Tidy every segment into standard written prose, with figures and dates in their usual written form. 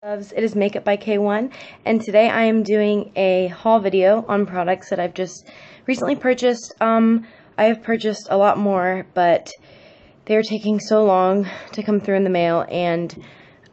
Loves. It is Makeup by K1, and today I am doing a haul video on products that I've just recently purchased. I have purchased a lot more, but they're taking so long to come through in the mail, and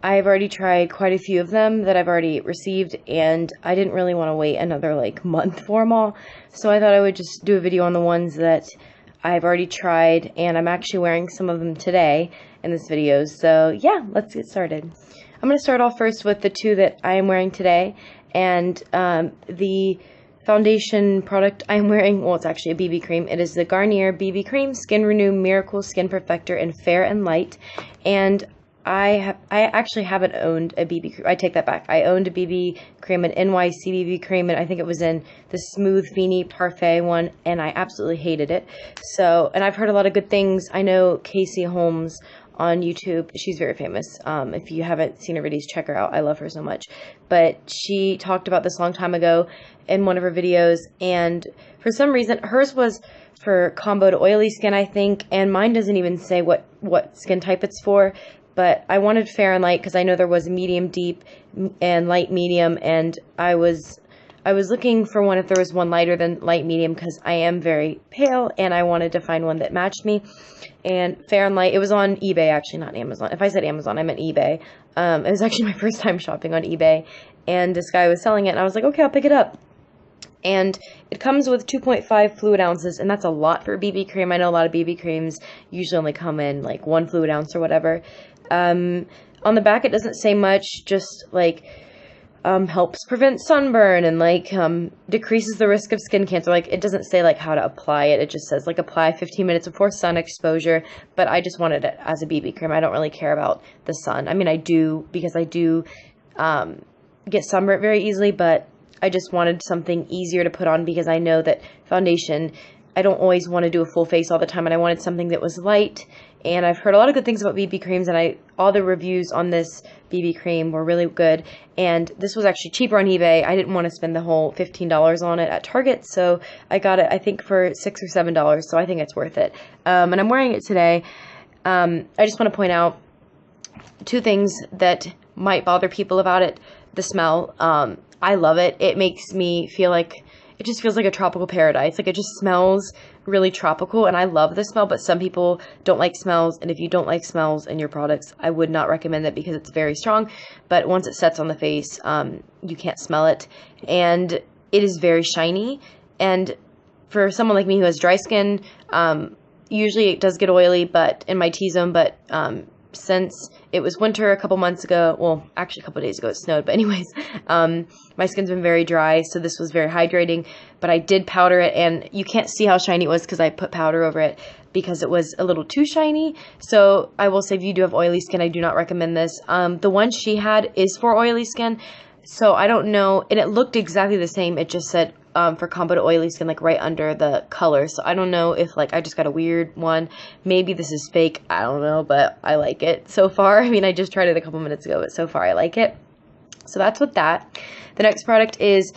I've already tried quite a few of them that I've already received, and I didn't really want to wait another month for them all, so I thought I would just do a video on the ones that I've already tried, and I'm actually wearing some of them today in this video. So yeah, let's get started. I'm going to start off first with the two that I am wearing today, and the foundation product I'm wearing, well, it's actually a BB cream. It is the Garnier BB Cream Skin Renew Miracle Skin Perfector in Fair and Light, and I actually haven't owned a BB cream. I take that back. I owned a BB cream, an NYC BB cream, and I think it was in the Smooth Fini Parfait one, and I absolutely hated it. So, and I've heard a lot of good things. I know Casey Holmes on YouTube. She's very famous. If you haven't seen her videos, check her out. I love her so much. But she talked about this a long time ago in one of her videos, and for some reason, hers was for combo to oily skin, I think, and mine doesn't even say what skin type it's for. But I wanted fair and light because I know there was medium deep and light medium, and I was looking for one if there was one lighter than light medium because I am very pale and I wanted to find one that matched me. And fair and light, it was on eBay, actually, not Amazon. If I said Amazon, I meant eBay. It was actually my first time shopping on eBay, and this guy was selling it, and I was like, okay, I'll pick it up. And it comes with 2.5 fluid ounces, and that's a lot for a BB cream. I know a lot of BB creams usually only come in 1 fluid ounce or whatever. On the back, it doesn't say much, just helps prevent sunburn and decreases the risk of skin cancer. It doesn't say how to apply it. It just says apply 15 minutes before sun exposure. But I just wanted it as a BB cream. I don't really care about the sun. I mean, I do because I do get sunburnt very easily, but I just wanted something easier to put on because I know that foundation, I don't always want to do a full face all the time, and I wanted something that was light. And I've heard a lot of good things about BB creams, and all the reviews on this BB cream were really good. And this was actually cheaper on eBay. I didn't want to spend the whole $15 on it at Target, so I got it, I think, for $6 or $7, so I think it's worth it. And I'm wearing it today. I just want to point out two things that might bother people about it. The smell. I love it. It makes me feel it just feels like a tropical paradise. It just smells really tropical, and I love the smell, but some people don't like smells, and if you don't like smells in your products, I would not recommend it because it's very strong. But once it sets on the face, you can't smell it, and it is very shiny. And for someone like me who has dry skin, usually it does get oily, but in my T-zone, but since it was winter a couple months ago, well, actually a couple days ago it snowed, but anyways, my skin's been very dry, so this was very hydrating, but I did powder it, and you can't see how shiny it was because I put powder over it because it was a little too shiny. So I will say, if you do have oily skin, I do not recommend this. The one she had is for oily skin, so I don't know, and it looked exactly the same. It just said for combo to oily skin, right under the color. So I don't know if I just got a weird one. Maybe this is fake. I don't know, but I like it so far. I mean, I just tried it a couple minutes ago, but so far I like it. So that's with that. The next product is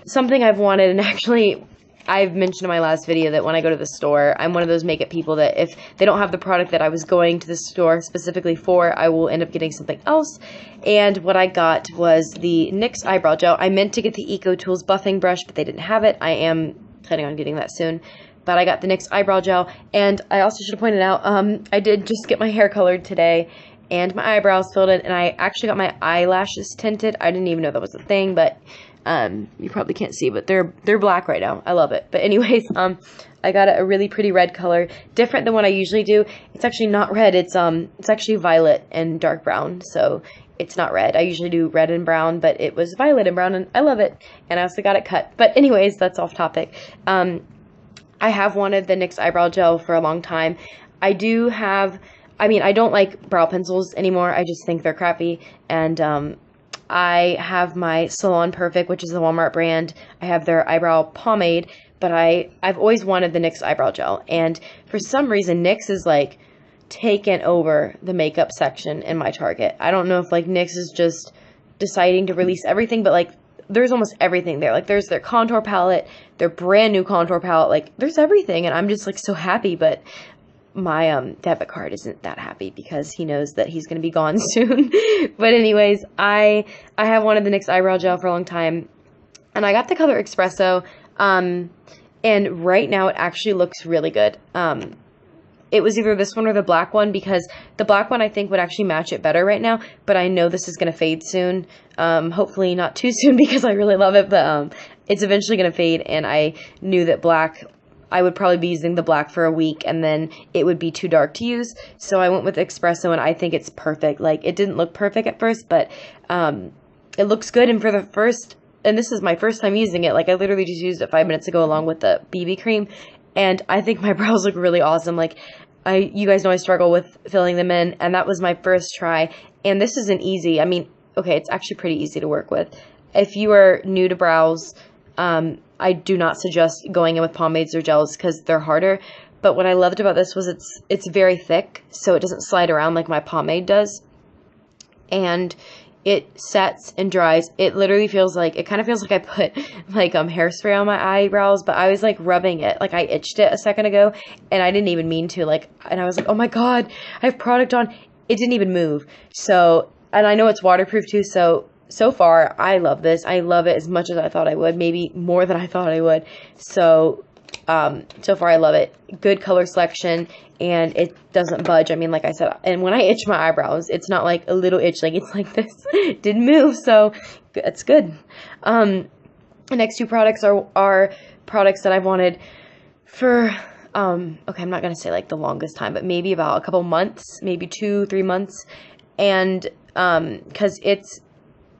something I've wanted, and actually I've mentioned in my last video that when I go to the store, I'm one of those makeup people that if they don't have the product that I was going to the store specifically for, I will end up getting something else. And what I got was the NYX Eyebrow Gel. I meant to get the Eco Tools buffing brush, but they didn't have it. I am planning on getting that soon. But I got the NYX Eyebrow Gel, and I also should have pointed out, I did just get my hair colored today, and my eyebrows filled in, and I actually got my eyelashes tinted. I didn't even know that was a thing, but you probably can't see, but they're black right now. I love it. But anyways, I got a really pretty red color, different than what I usually do. It's actually not red. It's actually violet and dark brown, so it's not red. I usually do red and brown, but it was violet and brown, and I love it. And I also got it cut. But anyways, that's off topic. I have wanted the NYX Eyebrow Gel for a long time. I don't like brow pencils anymore. I just think they're crappy, and I have my Salon Perfect, which is the Walmart brand. I have their eyebrow pomade, but I've always wanted the NYX Eyebrow Gel, and for some reason NYX is taken over the makeup section in my Target. I don't know if NYX is just deciding to release everything, but there's almost everything there. There's their contour palette, their brand new contour palette, there's everything, and I'm just so happy. But my debit card isn't that happy because he knows that he's going to be gone soon. But anyways, I have wanted the NYX Eyebrow Gel for a long time, and I got the color Espresso, and right now it actually looks really good. It was either this one or the black one, because the black one I think would actually match it better right now, but I know this is going to fade soon. Hopefully not too soon because I really love it, but it's eventually going to fade, and I knew that black, I would probably be using the black for a week, and then it would be too dark to use. So I went with Espresso, and I think it's perfect. Like, it didn't look perfect at first, but it looks good. And for the first, and this is my first time using it, like, I literally just used it 5 minutes ago along with the BB cream, and I think my brows look really awesome. Like, you guys know I struggle with filling them in, and that was my first try. And this isn't easy. I mean, okay, it's actually pretty easy to work with. If you are new to brows, I do not suggest going in with pomades or gels because they're harder. But what I loved about this was it's very thick, so it doesn't slide around like my pomade does. And it sets and dries. It literally feels like, it kind of feels like I put like hairspray on my eyebrows, but I was like rubbing it. Like, I itched it a second ago, and I didn't even mean to. Like, and I was like, oh my god, I have product on. It didn't even move. So, and I know it's waterproof too, so far, I love this. I love it as much as I thought I would, maybe more than I thought I would. So, so far I love it. Good color selection, and it doesn't budge. I mean, like I said, and when I itch my eyebrows, it's not like a little itch, like it's like this. It didn't move, so it's good. The next two products are products that I've wanted for, okay, I'm not going to say like the longest time, but maybe about a couple months, maybe 2-3 months. And, cause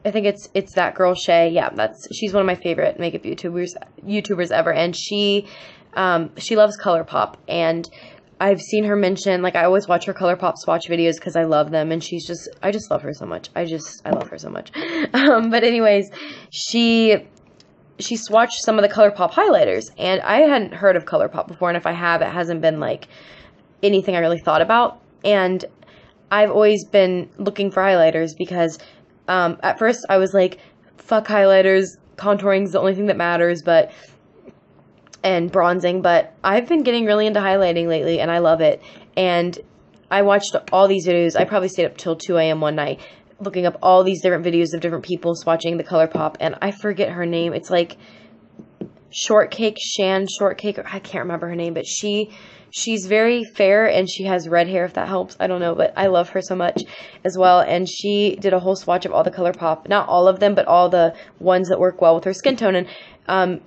I think it's that girl Shay. Yeah, she's one of my favorite makeup YouTubers ever, and she loves Colourpop, and I've seen her mention, like, I always watch her Colourpop swatch videos because I love them, and I just love her so much. I love her so much. But anyways, she swatched some of the Colourpop highlighters, and I hadn't heard of Colourpop before, and if I have, it hasn't been like anything I really thought about. And I've always been looking for highlighters because at first I was like, fuck highlighters, contouring's the only thing that matters, and bronzing, but I've been getting really into highlighting lately, and I love it. And I watched all these videos. I probably stayed up till 2 a.m. one night looking up all these different videos of different people swatching the Colourpop, and I forget her name. It's like Shortcake, I can't remember her name, but she's very fair, and she has red hair, if that helps. I don't know, but I love her so much as well. And she did a whole swatch of all the Colourpop, not all of them, but all the ones that work well with her skin tone. And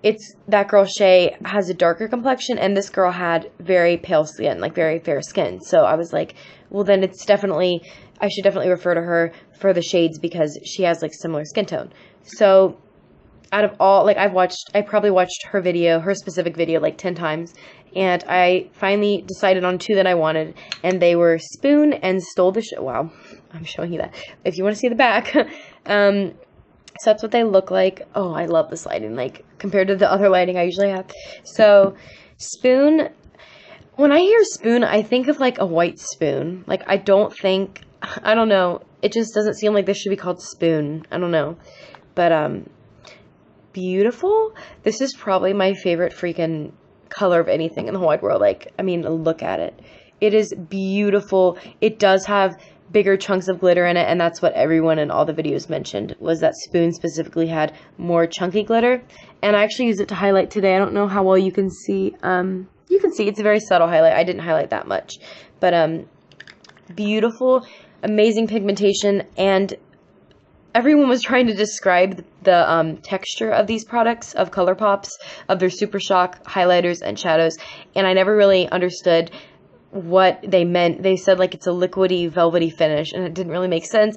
it's that girl Shay has a darker complexion, and this girl had very pale skin, like very fair skin. So I was like, well, then I should definitely refer to her for the shades because she has like similar skin tone. So out of all, like, I probably watched her specific video like 10 times, and I finally decided on 2 that I wanted, and they were Spoon and Stole the Show. Wow, I'm showing you that if you want to see the back. So that's what they look like. Oh, I love this lighting, like, compared to the other lighting I usually have. So, Spoon, when I hear Spoon, I think of, like, a white spoon. Like, I don't know, it just doesn't seem like this should be called Spoon. I don't know. But, beautiful. This is probably my favorite freaking color of anything in the whole wide world. Like, I mean, look at it. It is beautiful. It does have bigger chunks of glitter in it, and that's what everyone in all the videos mentioned, was that Spoon specifically had more chunky glitter. And I actually used it to highlight today. I don't know how well you can see. You can see it's a very subtle highlight. I didn't highlight that much, but beautiful, amazing pigmentation. And everyone was trying to describe the texture of these products, of Colourpops, of their Super Shock highlighters and shadows, and I never really understood what they meant. They said like it's a liquidy, velvety finish, and it didn't really make sense,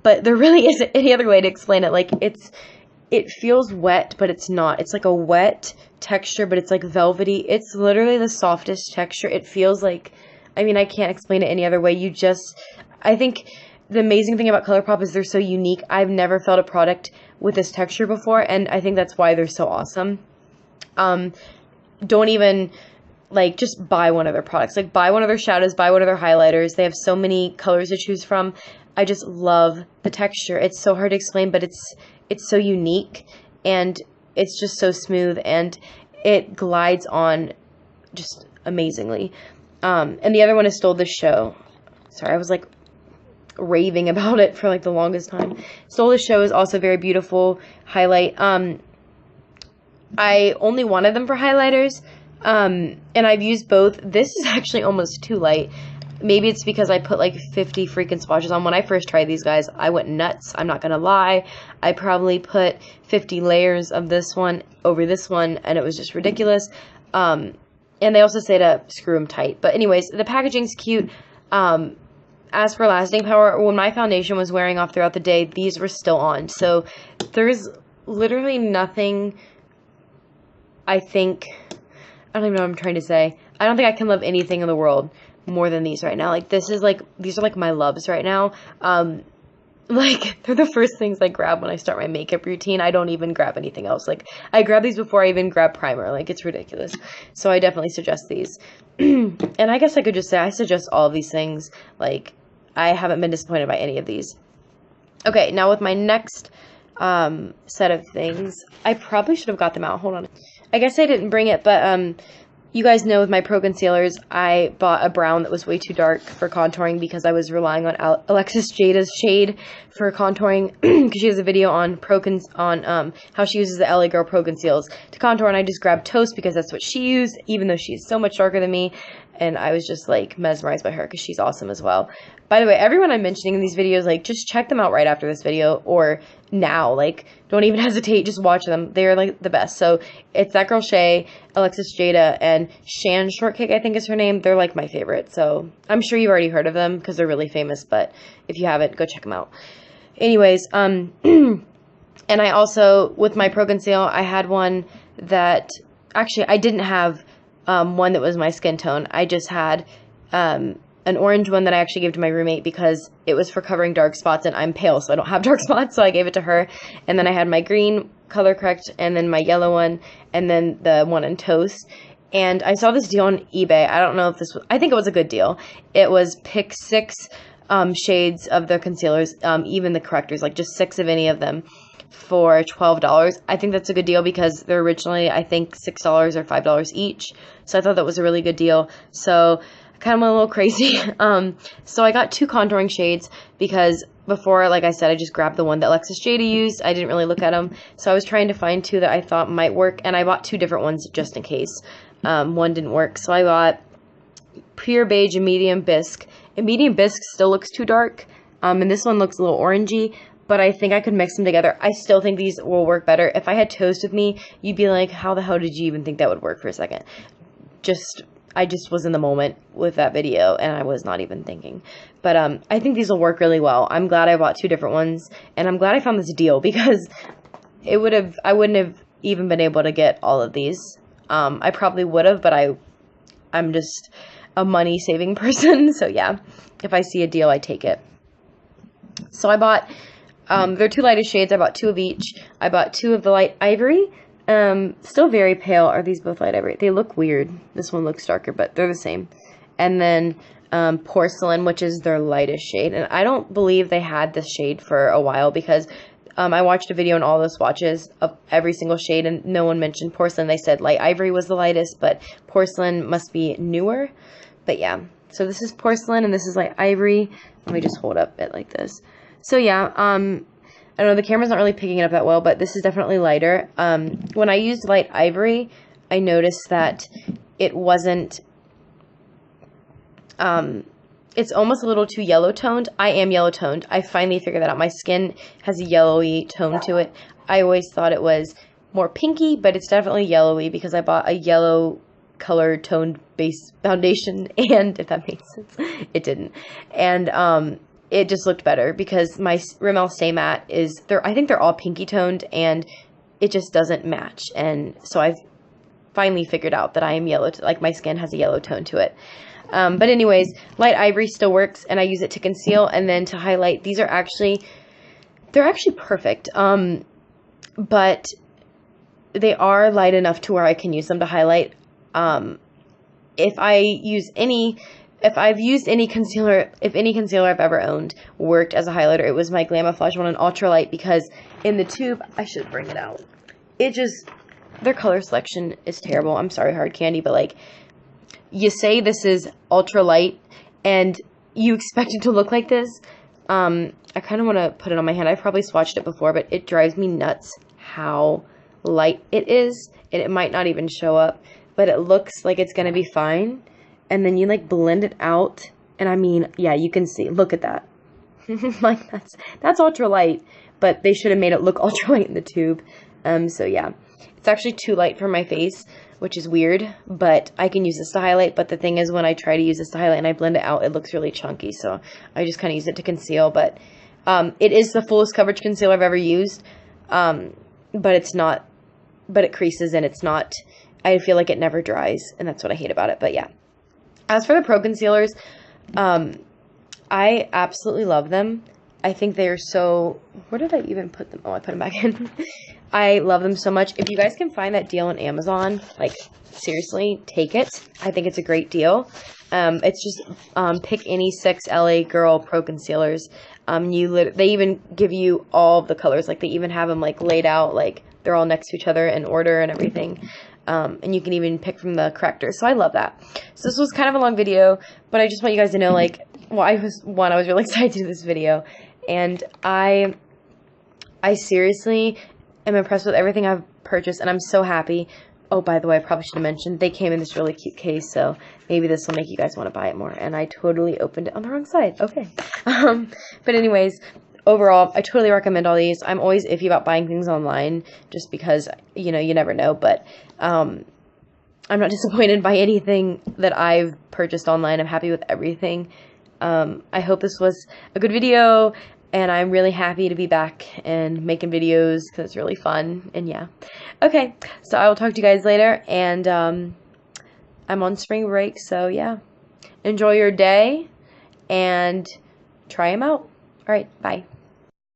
but there really isn't any other way to explain it. Like, it feels wet, but it's not. It's like a wet texture, but it's like velvety. It's literally the softest texture. It feels like, I mean, I can't explain it any other way. I think the amazing thing about Colourpop is they're so unique. I've never felt a product with this texture before, and I think that's why they're so awesome. Don't even, like, just buy one of their products. Like, buy one of their shadows, buy one of their highlighters. They have so many colors to choose from. I just love the texture. It's so hard to explain, but it's so unique, and it's just so smooth, and it glides on just amazingly. And the other one is Stole the Show. Sorry, I was like raving about it for like the longest time. Stole the Show is also very beautiful highlight. I only wanted them for highlighters, and I've used both. This is actually almost too light. Maybe it's because I put like 50 freaking swatches on. When I first tried these guys, I went nuts. I'm not gonna lie. I probably put 50 layers of this one over this one, and it was just ridiculous. And they also say to screw them tight. But anyways, the packaging's cute. As for lasting power, when my foundation was wearing off throughout the day, these were still on. So there's literally nothing, I don't even know what I'm trying to say. I don't think I can love anything in the world more than these right now. Like, these are like my loves right now. Like, they're the first things I grab when I start my makeup routine. I don't even grab anything else. Like, I grab these before I even grab primer. Like, it's ridiculous. So I definitely suggest these. And I guess I could just say I suggest all of these things. Like, I haven't been disappointed by any of these. Okay, now with my next set of things, I probably should have got them out. Hold on. I guess I didn't bring it, but you guys know with my Pro Concealers, I bought a brown that was way too dark for contouring because I was relying on Alexis Jada's shade for contouring because she has a video on how she uses the LA Girl Pro Conceals to contour, and I just grabbed Toast because that's what she used, even though she's so much darker than me, and I was just like mesmerized by her because she's awesome as well. By the way, everyone I'm mentioning in these videos, like, just check them out right after this video or now. Like, don't even hesitate. Just watch them. They're, like, the best. So, it's that girl Shay, Alexis Jada, and Shan Shortcake, I think is her name. They're, like, my favorite. So, I'm sure you've already heard of them because they're really famous. But if you haven't, go check them out. Anyways, and I also, with my Pro Conceal, I had one that, actually, I didn't have one that was my skin tone. I just had an orange one that I actually gave to my roommate because it was for covering dark spots, and I'm pale, so I don't have dark spots, so I gave it to her. And then I had my green color correct, and then my yellow one, and then the one in Toast. And I saw this deal on eBay. I don't know if this was, I think it was a good deal. It was pick 6 shades of the concealers, even the correctors, like just 6 of any of them, for $12. I think that's a good deal because they're originally, I think, $6 or $5 each. So I thought that was a really good deal. So kind of went a little crazy. So I got 2 contouring shades because before, like I said, I just grabbed the one that Alexis Jada used. I didn't really look at them. So I was trying to find 2 that I thought might work, and I bought 2 different ones just in case one didn't work. So I bought Pure Beige and Medium Bisque. And Medium Bisque still looks too dark, and this one looks a little orangey, but I think I could mix them together. I still think these will work better. If I had Toast with me, you'd be like, how the hell did you even think that would work for a second? I just was in the moment with that video, and I was not even thinking. But I think these will work really well. I'm glad I bought 2 different ones, and I'm glad I found this deal because I wouldn't have even been able to get all of these. I probably would have, but I'm just a money-saving person, so yeah. If I see a deal, I take it. So I bought, they're 2 lightest shades. I bought 2 of each. I bought 2 of the light Ivory. Still very pale. Are these both light Ivory? They look weird. This one looks darker, but they're the same. And then Porcelain, which is their lightest shade. And I don't believe they had this shade for a while because I watched a video on all the swatches of every single shade, and no one mentioned Porcelain. They said light Ivory was the lightest, but Porcelain must be newer. But yeah, so this is Porcelain, and this is light Ivory. Let me just hold up it like this. So yeah, I don't know, the camera's not really picking it up that well, but this is definitely lighter. When I used light Ivory, I noticed that it wasn't, it's almost a little too yellow toned. I am yellow toned. I finally figured that out. My skin has a yellowy tone to it. I always thought it was more pinky, but it's definitely yellowy because I bought a yellow color toned base foundation, and if that makes sense, it didn't. And it just looked better because my Rimmel Stay Matte is, I think they're all pinky toned, and it just doesn't match. And so I've finally figured out that I am yellow, like my skin has a yellow tone to it. But anyways, light Ivory still works, and I use it to conceal and then to highlight. These are actually, they're actually perfect. But they are light enough to where I can use them to highlight. If I've used any concealer, if any concealer I've ever owned worked as a highlighter, it was my Glamouflage one in Ultralight, because in the tube, I should bring it out. It just, their color selection is terrible. I'm sorry, Hard Candy, but like, you say this is ultra light and you expect it to look like this. I kind of want to put it on my hand. I've probably swatched it before, but it drives me nuts how light it is. It might not even show up, but it looks like it's going to be fine. And then you like blend it out. And I mean, yeah, you can see, look at that. Like that's ultra light, but they should have made it look ultra light in the tube. So yeah, it's actually too light for my face, which is weird, but I can use this to highlight. But the thing is, when I try to use this to highlight and I blend it out, it looks really chunky. So I just kind of use it to conceal. But it is the fullest coverage concealer I've ever used. But it's not, but it creases and it's not, I feel like it never dries, and that's what I hate about it. But yeah, as for the Pro Concealers, I absolutely love them. I think they are so, where did I even put them? Oh, I put them back in. I love them so much. If you guys can find that deal on Amazon, like, seriously, take it. I think it's a great deal. It's just, pick any 6 LA Girl Pro Concealers. They even give you all of the colors. Like, they even have them, like, laid out, like, they're all next to each other in order and everything. And you can even pick from the correctors. So I love that. So this was kind of a long video, but I just want you guys to know, like, well, I was really excited to do this video. And I seriously am impressed with everything I've purchased, and I'm so happy. Oh, by the way, I probably should have mentioned, they came in this really cute case, so maybe this will make you guys want to buy it more. And I totally opened it on the wrong side. Okay. But anyways, overall, I totally recommend all these. I'm always iffy about buying things online just because, you know, you never know. But I'm not disappointed by anything that I've purchased online. I'm happy with everything. I hope this was a good video, and I'm really happy to be back and making videos because it's really fun. And yeah. Okay, so I will talk to you guys later, and I'm on spring break, so yeah. Enjoy your day, and try them out. All right, bye.